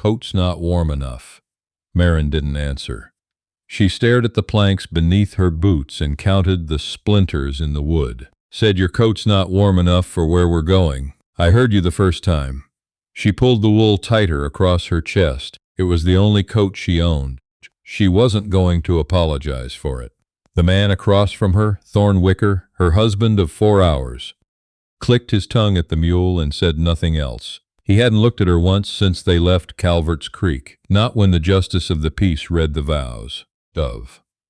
coat's not warm enough." Maren didn't answer. She stared at the planks beneath her boots and counted the splinters in the wood. "Said your coat's not warm enough for where we're going. I heard you the first time." She pulled the wool tighter across her chest. It was the only coat she owned. She wasn't going to apologize for it. The man across from her, Thorne Wicker, her husband of 4 hours, clicked his tongue at the mule and said nothing else. He hadn't looked at her once since they left Calvert's Creek, not when the justice of the peace read the vows.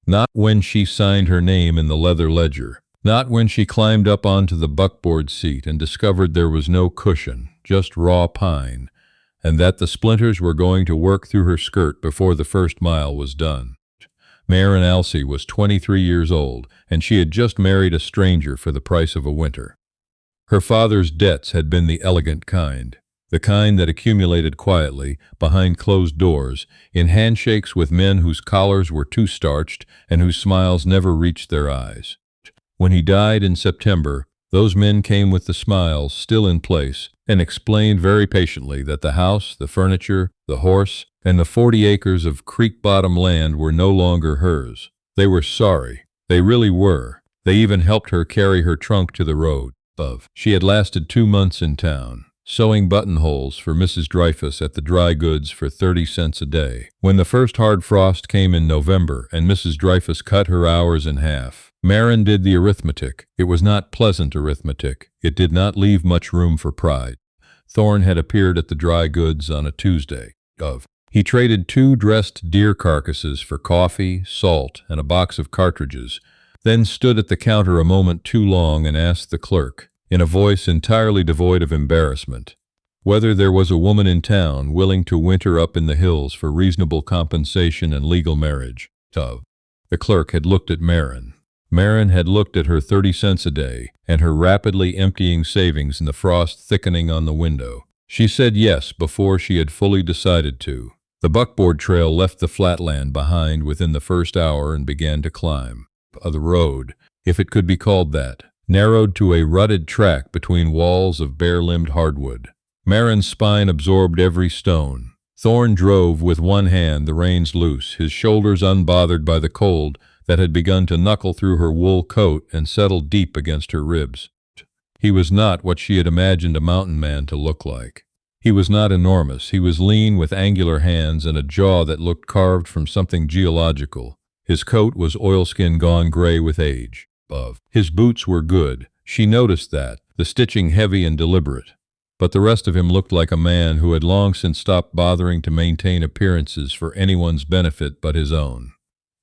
Not when she signed her name in the leather ledger. Not when she climbed up onto the buckboard seat and discovered there was no cushion, just raw pine, and that the splinters were going to work through her skirt before the first mile was done. Maren Elsie was 23 years old, and she had just married a stranger for the price of a winter. Her father's debts had been the elegant kind, the kind that accumulated quietly, behind closed doors, in handshakes with men whose collars were too starched and whose smiles never reached their eyes. When he died in September, those men came with the smiles still in place and explained very patiently that the house, the furniture, the horse, and the 40 acres of creek-bottom land were no longer hers. They were sorry. They really were. They even helped her carry her trunk to the road. She had lasted 2 months in town, sewing buttonholes for Mrs. Dreyfus at the dry goods for 30 cents a day. When the first hard frost came in November and Mrs. Dreyfus cut her hours in half, Maren did the arithmetic. It was not pleasant arithmetic. It did not leave much room for pride. Thorne had appeared at the dry goods on a Tuesday. He traded 2 dressed deer carcasses for coffee, salt, and a box of cartridges, then stood at the counter a moment too long and asked the clerk, in a voice entirely devoid of embarrassment, whether there was a woman in town willing to winter up in the hills for reasonable compensation and legal marriage. The clerk had looked at Maren. Maren had looked at her 30 cents a day and her rapidly emptying savings in the frost thickening on the window. She said yes before she had fully decided to. The buckboard trail left the flatland behind within the first hour and began to climb. The road, if it could be called that, narrowed to a rutted track between walls of bare-limbed hardwood. Maren's spine absorbed every stone. Thorne drove with one hand, the reins loose, his shoulders unbothered by the cold that had begun to knuckle through her wool coat and settle deep against her ribs. He was not what she had imagined a mountain man to look like. He was not enormous. He was lean with angular hands and a jaw that looked carved from something geological. His coat was oilskin gone gray with age. His boots were good. She noticed that, the stitching heavy and deliberate. But the rest of him looked like a man who had long since stopped bothering to maintain appearances for anyone's benefit but his own.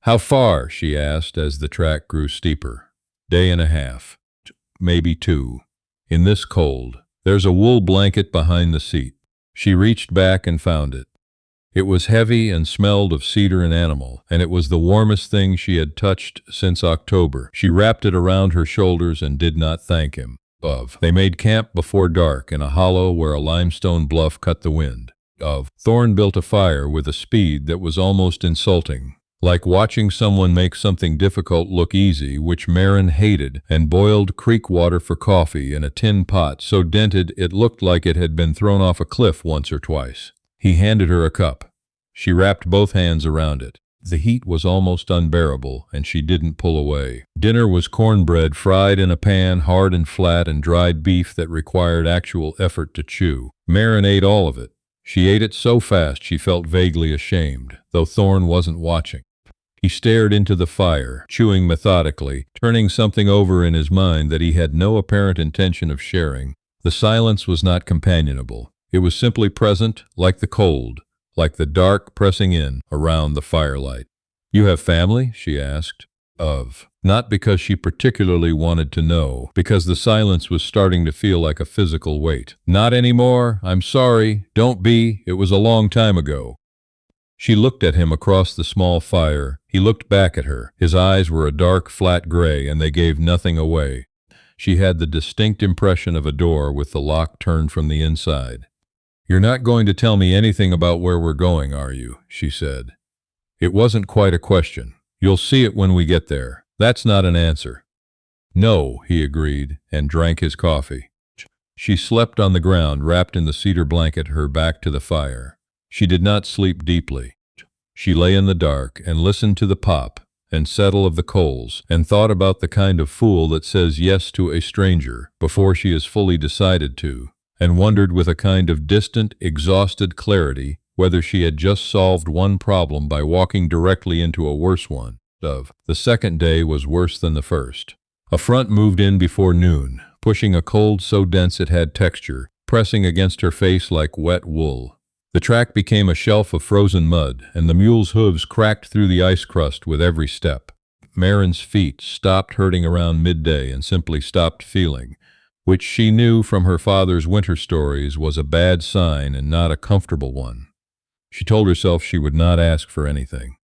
"How far?" she asked as the track grew steeper. "Day and a half. Maybe 2. In this cold. There's a wool blanket behind the seat." She reached back and found it. It was heavy and smelled of cedar and animal, and it was the warmest thing she had touched since October. She wrapped it around her shoulders and did not thank him. They made camp before dark in a hollow where a limestone bluff cut the wind. Thorne built a fire with a speed that was almost insulting, like watching someone make something difficult look easy, which Maren hated, and boiled creek water for coffee in a tin pot so dented it looked like it had been thrown off a cliff once or twice. He handed her a cup. She wrapped both hands around it. The heat was almost unbearable, and she didn't pull away. Dinner was cornbread fried in a pan, hard and flat, and dried beef that required actual effort to chew. Maren ate all of it. She ate it so fast she felt vaguely ashamed, though Thorne wasn't watching. He stared into the fire, chewing methodically, turning something over in his mind that he had no apparent intention of sharing. The silence was not companionable. It was simply present, like the cold, like the dark pressing in around the firelight. "You have family?" she asked. Not because she particularly wanted to know, because the silence was starting to feel like a physical weight. "Not anymore. I'm sorry. Don't be. It was a long time ago." She looked at him across the small fire. He looked back at her. His eyes were a dark, flat gray, and they gave nothing away. She had the distinct impression of a door with the lock turned from the inside. "You're not going to tell me anything about where we're going, are you?" she said. It wasn't quite a question. "You'll see it when we get there." "That's not an answer." "No," he agreed, and drank his coffee. She slept on the ground, wrapped in the cedar blanket, her back to the fire. She did not sleep deeply. She lay in the dark and listened to the pop and settle of the coals, and thought about the kind of fool that says yes to a stranger before she is fully decided to, and wondered with a kind of distant, exhausted clarity whether she had just solved one problem by walking directly into a worse one. The second day was worse than the first. A front moved in before noon, pushing a cold so dense it had texture, pressing against her face like wet wool. The track became a shelf of frozen mud, and the mule's hooves cracked through the ice crust with every step. Maren's feet stopped hurting around midday and simply stopped feeling, which she knew from her father's winter stories was a bad sign and not a comfortable one. She told herself she would not ask for anything.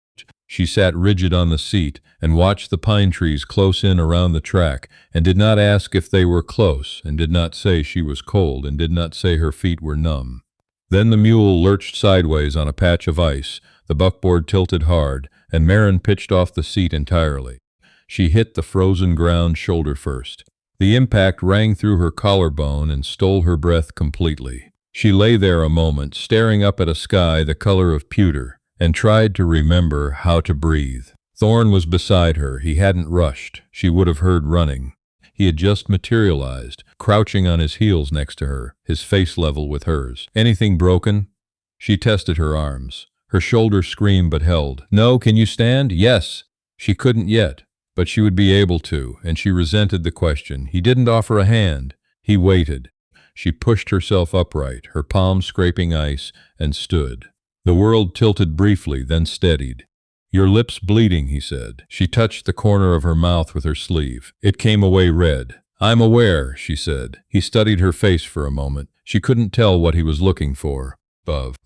She sat rigid on the seat and watched the pine trees close in around the track, and did not ask if they were close, and did not say she was cold, and did not say her feet were numb. Then the mule lurched sideways on a patch of ice, the buckboard tilted hard, and Maren pitched off the seat entirely. She hit the frozen ground shoulder first. The impact rang through her collarbone and stole her breath completely. She lay there a moment, staring up at a sky the color of pewter, and tried to remember how to breathe. Thorne was beside her. He hadn't rushed. She would have heard running. He had just materialized, crouching on his heels next to her, his face level with hers. Anything broken? She tested her arms. Her shoulders screamed but held. No, can you stand? Yes. She couldn't yet, but she would be able to, and she resented the question. He didn't offer a hand. He waited. She pushed herself upright, her palms scraping ice, and stood. The world tilted briefly, then steadied. Your lips bleeding, he said. She touched the corner of her mouth with her sleeve. It came away red. I'm aware, she said. He studied her face for a moment. She couldn't tell what he was looking for.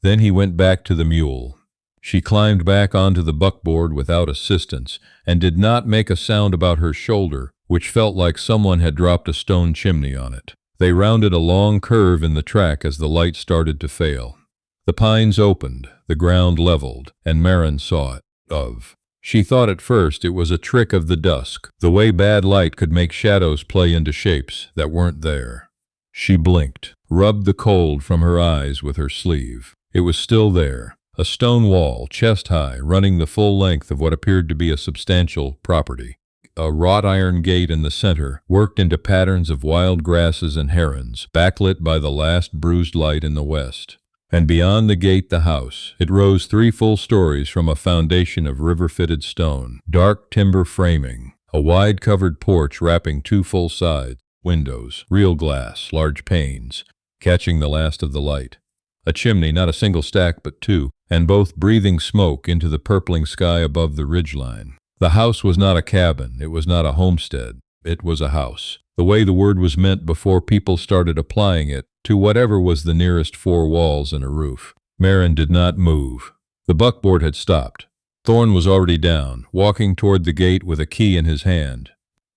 Then he went back to the mule. She climbed back onto the buckboard without assistance, and did not make a sound about her shoulder, which felt like someone had dropped a stone chimney on it. They rounded a long curve in the track as the light started to fail. The pines opened, the ground leveled, and Maren saw it. She thought at first it was a trick of the dusk, the way bad light could make shadows play into shapes that weren't there. She blinked, rubbed the cold from her eyes with her sleeve. It was still there, a stone wall, chest high, running the full length of what appeared to be a substantial property. A wrought iron gate in the center, worked into patterns of wild grasses and herons, backlit by the last bruised light in the west. And beyond the gate the house. It rose 3 full stories from a foundation of river-fitted stone, dark timber framing, a wide covered porch wrapping 2 full sides, windows, real glass, large panes, catching the last of the light. A chimney, not a single stack but 2, and both breathing smoke into the purpling sky above the ridgeline. The house was not a cabin, it was not a homestead, it was a house. The way the word was meant before people started applying it to whatever was the nearest 4 walls and a roof. Maren did not move. The buckboard had stopped. Thorne was already down, walking toward the gate with a key in his hand.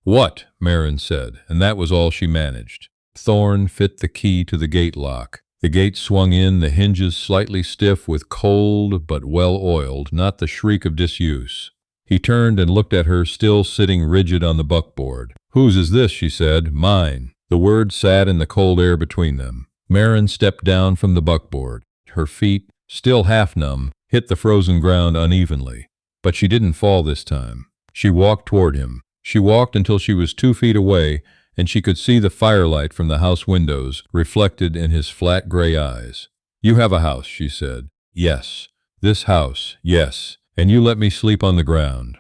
What? Maren said, and that was all she managed. Thorne fit the key to the gate lock. The gate swung in, the hinges slightly stiff with cold but well-oiled, not the shriek of disuse. He turned and looked at her, still sitting rigid on the buckboard. Whose is this? She said. Mine. The words sat in the cold air between them. Maren stepped down from the buckboard. Her feet, still half numb, hit the frozen ground unevenly. But she didn't fall this time. She walked toward him. She walked until she was 2 feet away, and she could see the firelight from the house windows reflected in his flat gray eyes. You have a house, she said. Yes. This house, yes. And you let me sleep on the ground.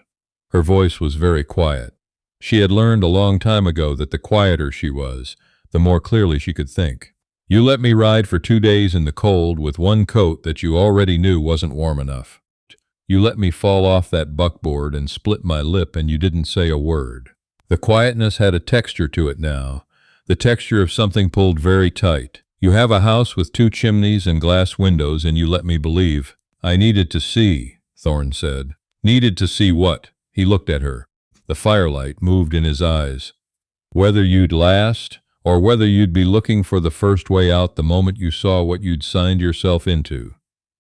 Her voice was very quiet. She had learned a long time ago that the quieter she was, the more clearly she could think. You let me ride for 2 days in the cold with one coat that you already knew wasn't warm enough. You let me fall off that buckboard and split my lip, and you didn't say a word. The quietness had a texture to it now, the texture of something pulled very tight. You have a house with 2 chimneys and glass windows, and you let me believe. I needed to see, Thorne said. Needed to see what? He looked at her. The firelight moved in his eyes. Whether you'd last, or whether you'd be looking for the first way out the moment you saw what you'd signed yourself into.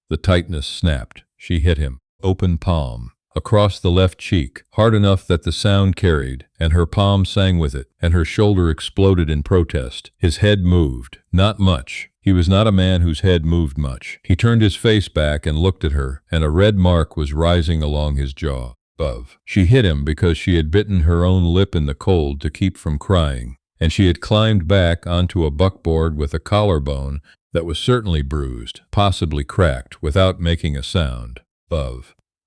The tightness snapped. She hit him, open palm, across the left cheek, hard enough that the sound carried, and her palm sang with it, and her shoulder exploded in protest. His head moved, not much, He was not a man whose head moved much. He turned his face back and looked at her, and a red mark was rising along his jaw. She hit him because she had bitten her own lip in the cold to keep from crying, and she had climbed back onto a buckboard with a collarbone that was certainly bruised, possibly cracked, without making a sound.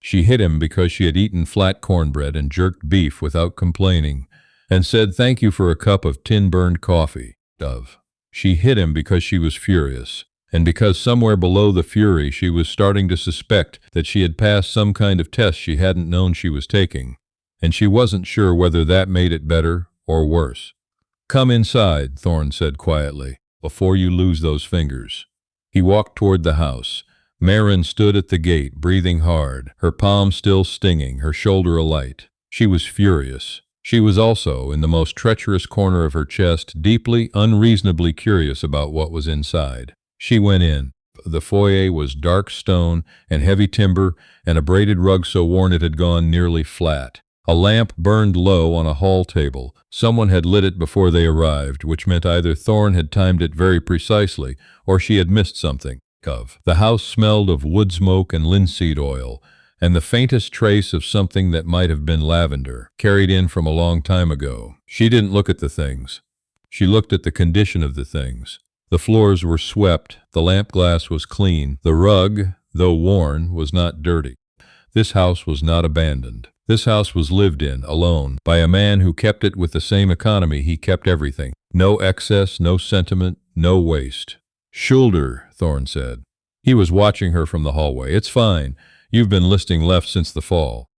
She hit him because she had eaten flat cornbread and jerked beef without complaining, and said thank you for a cup of tin-burned coffee. She hit him because she was furious, and because somewhere below the fury she was starting to suspect that she had passed some kind of test she hadn't known she was taking, and she wasn't sure whether that made it better or worse. "Come inside," Thorne said quietly, "before you lose those fingers." He walked toward the house. Maren stood at the gate, breathing hard, her palm still stinging, her shoulder alight. She was furious. She was also, in the most treacherous corner of her chest, deeply, unreasonably curious about what was inside. She went in. The foyer was dark stone and heavy timber, and a braided rug so worn it had gone nearly flat. A lamp burned low on a hall table. Someone had lit it before they arrived, which meant either Thorne had timed it very precisely, or she had missed something. The house smelled of wood smoke and linseed oil, and the faintest trace of something that might have been lavender, carried in from a long time ago. She didn't look at the things. She looked at the condition of the things. The floors were swept, the lamp glass was clean, the rug, though worn, was not dirty. This house was not abandoned. This house was lived in, alone, by a man who kept it with the same economy he kept everything. No excess, no sentiment, no waste. "Shoulder," Thorne said. He was watching her from the hallway. "It's fine. You've been listing left since the fall."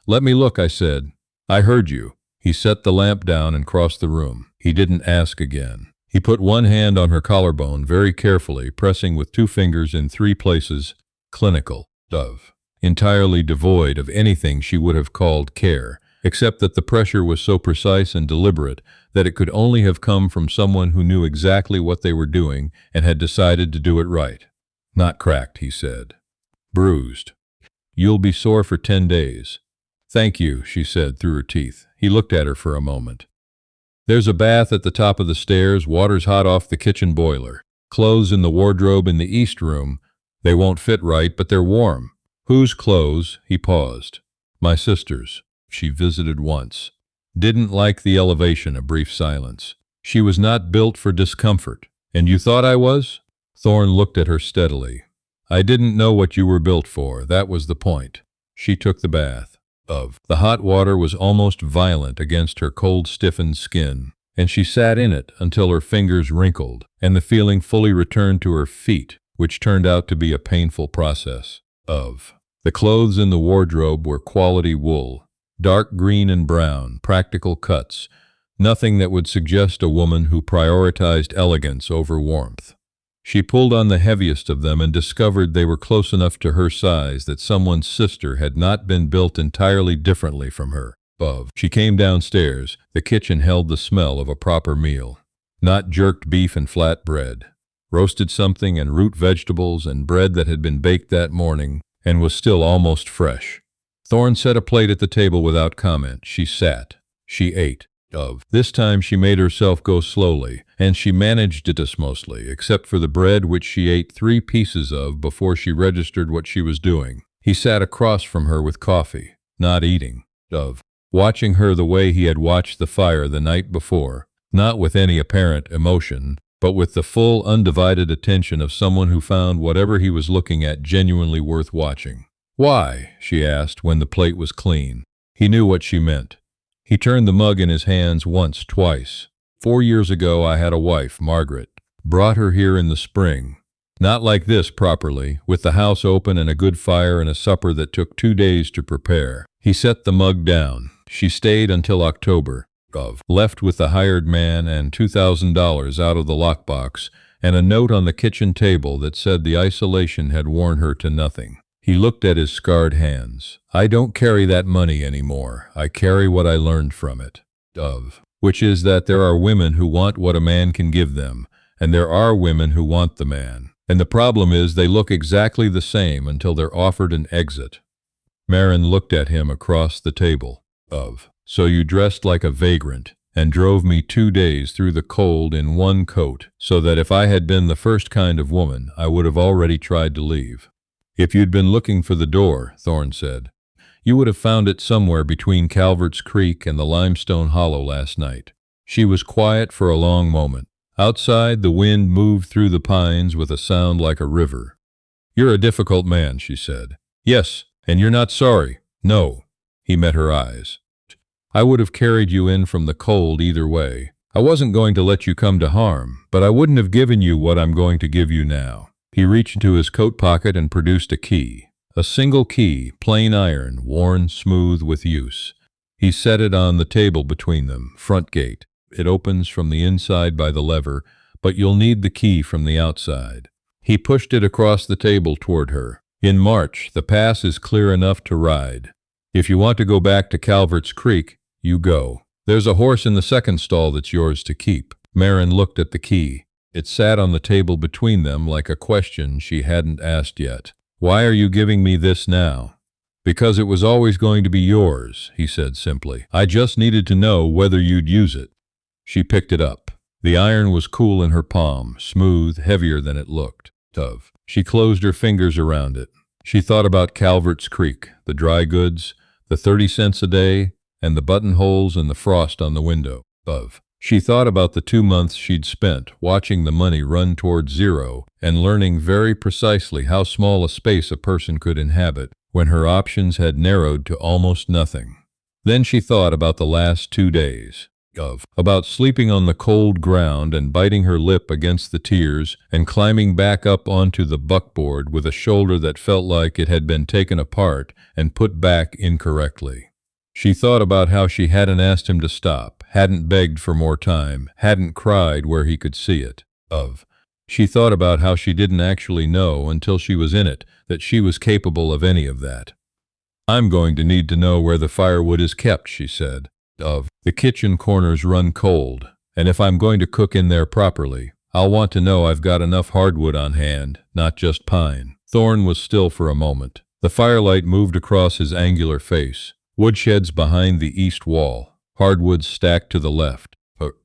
"Let me look," I said. "I heard you." He set the lamp down and crossed the room. He didn't ask again. He put one hand on her collarbone very carefully, pressing with 2 fingers in 3 places. Clinical. Entirely devoid of anything she would have called care, except that the pressure was so precise and deliberate that it could only have come from someone who knew exactly what they were doing and had decided to do it right. "Not cracked," he said. "Bruised. You'll be sore for 10 days. "Thank you," she said through her teeth. He looked at her for a moment. "There's a bath at the top of the stairs, water's hot off the kitchen boiler. Clothes in the wardrobe in the east room. They won't fit right, but they're warm." "Whose clothes?" He paused. "My sister's. She visited once." Didn't like the elevation, a brief silence. "She was not built for discomfort." "And you thought I was?" Thorne looked at her steadily. "I didn't know what you were built for, that was the point." She took the bath. The hot water was almost violent against her cold, stiffened skin, and she sat in it until her fingers wrinkled, and the feeling fully returned to her feet, which turned out to be a painful process. The clothes in the wardrobe were quality wool, dark green and brown, practical cuts, nothing that would suggest a woman who prioritized elegance over warmth. She pulled on the heaviest of them and discovered they were close enough to her size that someone's sister had not been built entirely differently from her. She came downstairs. The kitchen held the smell of a proper meal. Not jerked beef and flat bread. Roasted something and root vegetables and bread that had been baked that morning and was still almost fresh. Thorne set a plate at the table without comment. She sat. She ate. This time she made herself go slowly, and she managed it mostly, except for the bread which she ate 3 pieces of before she registered what she was doing. He sat across from her with coffee, not eating. Watching her the way he had watched the fire the night before, not with any apparent emotion, but with the full, undivided attention of someone who found whatever he was looking at genuinely worth watching. "Why?" she asked when the plate was clean. He knew what she meant. He turned the mug in his hands once, twice. 4 years ago I had a wife, Margaret. Brought her here in the spring. Not like this properly, with the house open and a good fire and a supper that took 2 days to prepare. He set the mug down. She stayed until October. Left with the hired man and $2,000 out of the lockbox and a note on the kitchen table that said the isolation had worn her to nothing. He looked at his scarred hands. "I don't carry that money anymore. I carry what I learned from it." Which is that there are women who want what a man can give them, and there are women who want the man. And the problem is they look exactly the same until they're offered an exit. Maren looked at him across the table. "So you dressed like a vagrant, and drove me 2 days through the cold in one coat, so that if I had been the first kind of woman, I would have already tried to leave. If you'd been looking for the door, Thorne said, you would have found it somewhere between Calvert's Creek and the limestone hollow last night. She was quiet for a long moment. Outside, the wind moved through the pines with a sound like a river. You're a difficult man, she said. Yes, and you're not sorry. No. He met her eyes. I would have carried you in from the cold either way. I wasn't going to let you come to harm, but I wouldn't have given you what I'm going to give you now. He reached into his coat pocket and produced a key. A single key, plain iron, worn smooth with use. He set it on the table between them, front gate. It opens from the inside by the lever, but you'll need the key from the outside. He pushed it across the table toward her. In March, the pass is clear enough to ride. If you want to go back to Calvert's Creek, you go. There's a horse in the second stall that's yours to keep. Maren looked at the key. It sat on the table between them like a question she hadn't asked yet. Why are you giving me this now? Because it was always going to be yours, he said simply. I just needed to know whether you'd use it. She picked it up. The iron was cool in her palm, smooth, heavier than it looked. She closed her fingers around it. She thought about Calvert's Creek, the dry goods, the 30 cents a day, and the buttonholes and the frost on the window. She thought about the 2 months she'd spent watching the money run toward zero and learning very precisely how small a space a person could inhabit when her options had narrowed to almost nothing. Then she thought about the last 2 days. About sleeping on the cold ground and biting her lip against the tears and climbing back up onto the buckboard with a shoulder that felt like it had been taken apart and put back incorrectly. She thought about how she hadn't asked him to stop, hadn't begged for more time, hadn't cried where he could see it. She thought about how she didn't actually know until she was in it that she was capable of any of that. I'm going to need to know where the firewood is kept, she said. The kitchen corners run cold, and if I'm going to cook in there properly, I'll want to know I've got enough hardwood on hand, not just pine. Thorne was still for a moment. The firelight moved across his angular face. Woodsheds behind the east wall, hardwood stacked to the left.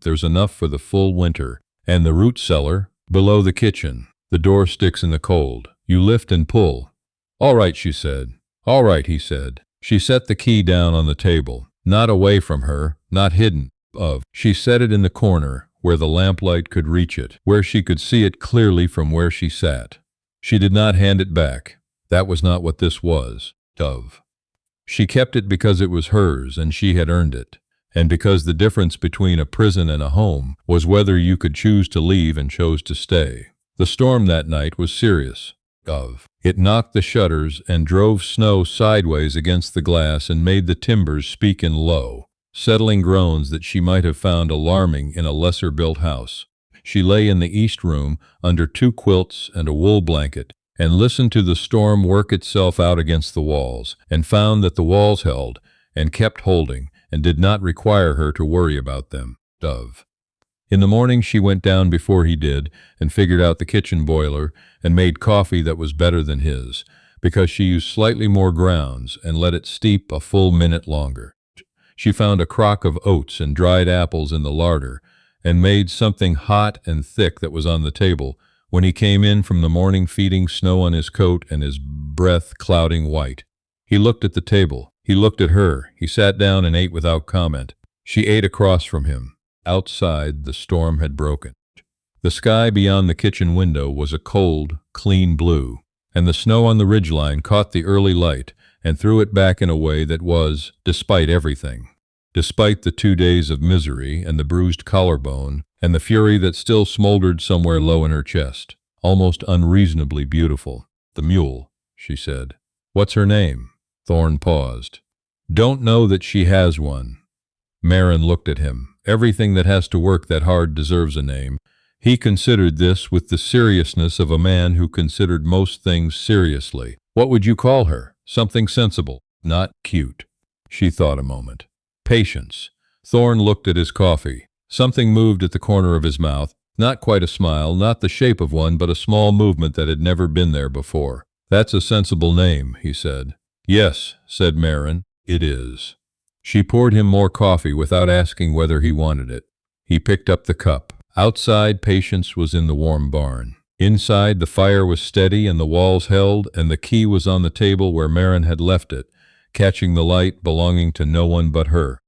There's enough for the full winter. And the root cellar, below the kitchen. The door sticks in the cold. You lift and pull. All right, she said. All right, he said. She set the key down on the table. Not away from her, not hidden. She set it in the corner, where the lamplight could reach it, where she could see it clearly from where she sat. She did not hand it back. That was not what this was. She kept it because it was hers and she had earned it, and because the difference between a prison and a home was whether you could choose to leave and chose to stay. The storm that night was serious. It knocked the shutters and drove snow sideways against the glass and made the timbers speak in low, settling groans that she might have found alarming in a lesser-built house. She lay in the east room under 2 quilts and a wool blanket and listened to the storm work itself out against the walls, and found that the walls held and kept holding and did not require her to worry about them. In the morning she went down before he did and figured out the kitchen boiler and made coffee that was better than his, because she used slightly more grounds and let it steep a full minute longer. She found a crock of oats and dried apples in the larder and made something hot and thick that was on the table when he came in from the morning, feeding snow on his coat and his breath clouding white. He looked at the table. He looked at her. He sat down and ate without comment. She ate across from him. Outside, the storm had broken. The sky beyond the kitchen window was a cold, clean blue, and the snow on the ridgeline caught the early light and threw it back in a way that was, despite everything, despite the 2 days of misery and the bruised collarbone and the fury that still smoldered somewhere low in her chest, almost unreasonably beautiful. The mule, she said. What's her name? Thorne paused. Don't know that she has one. Maren looked at him. Everything that has to work that hard deserves a name. He considered this with the seriousness of a man who considered most things seriously. What would you call her? Something sensible, not cute. She thought a moment. Patience. Thorne looked at his coffee. Something moved at the corner of his mouth. Not quite a smile, not the shape of one, but a small movement that had never been there before. That's a sensible name, he said. Yes, said Maren, it is. She poured him more coffee without asking whether he wanted it. He picked up the cup. Outside, Patience was in the warm barn. Inside, the fire was steady and the walls held, and the key was on the table where Maren had left it, catching the light belonging to no one but her.